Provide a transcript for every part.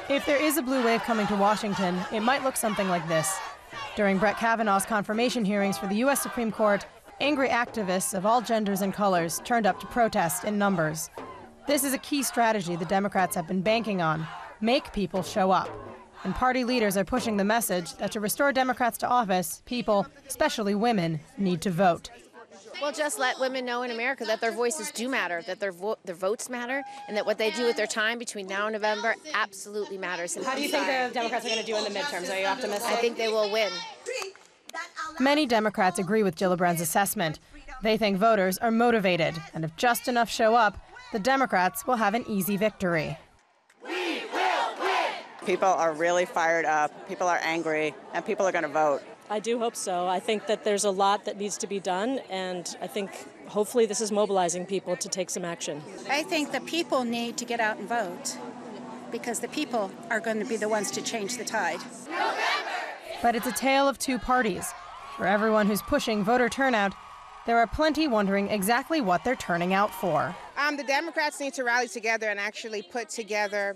If there is a blue wave coming to Washington, it might look something like this. During Brett Kavanaugh's confirmation hearings for the U.S. Supreme Court, angry activists of all genders and colors turned up to protest in numbers. This is a key strategy the Democrats have been banking on: make people show up. And party leaders are pushing the message that to restore Democrats to office, people, especially women, need to vote. Well, just let women know in America that their voices do matter, that their votes matter, and that what they do with their time between now and November absolutely matters. How do you think the Democrats are going to do in the midterms? Are you optimistic? I think they will win. Many Democrats agree with Gillibrand's assessment. They think voters are motivated, and if just enough show up, the Democrats will have an easy victory. We will win! People are really fired up, people are angry, and people are going to vote. I do hope so. I think that there's a lot that needs to be done, and I think hopefully this is mobilizing people to take some action. I think the people need to get out and vote, because the people are going to be the ones to change the tide. But it's a tale of two parties. For everyone who's pushing voter turnout, there are plenty wondering exactly what they're turning out for. The Democrats need to rally together and actually put together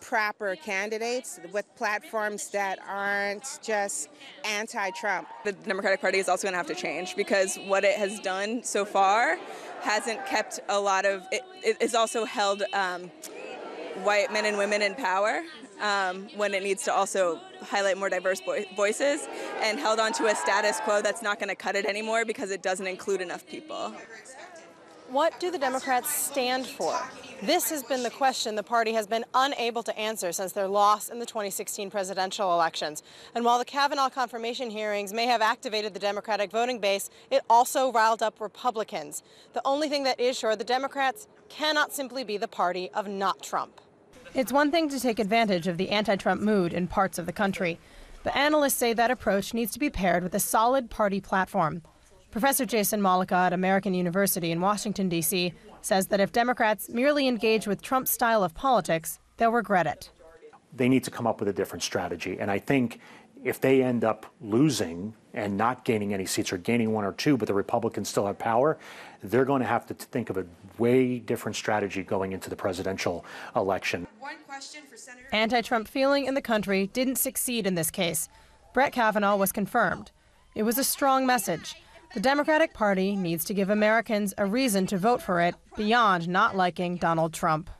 proper candidates with platforms that aren't just anti-Trump. The Democratic Party is also going to have to change, because what it has done so far hasn't kept a lot of, it's also held white men and women in power when it needs to also highlight more diverse voices, and held on to a status quo that's not going to cut it anymore because it doesn't include enough people. What do the Democrats stand for? This has been the question the party has been unable to answer since their loss in the 2016 presidential elections. And while the Kavanaugh confirmation hearings may have activated the Democratic voting base, it also riled up Republicans. The only thing that is sure, the Democrats cannot simply be the party of not Trump. It's one thing to take advantage of the anti-Trump mood in parts of the country, but analysts say that approach needs to be paired with a solid party platform. Professor Jason Malika at American University in Washington, D.C., says that if Democrats merely engage with Trump's style of politics, they'll regret it. They need to come up with a different strategy. And I think if they end up losing and not gaining any seats, or gaining one or two, but the Republicans still have power, they're going to have to think of a way different strategy going into the presidential election. One question for Senator. Anti-Trump feeling in the country didn't succeed in this case. Brett Kavanaugh was confirmed. It was a strong message. The Democratic Party needs to give Americans a reason to vote for it beyond not liking Donald Trump.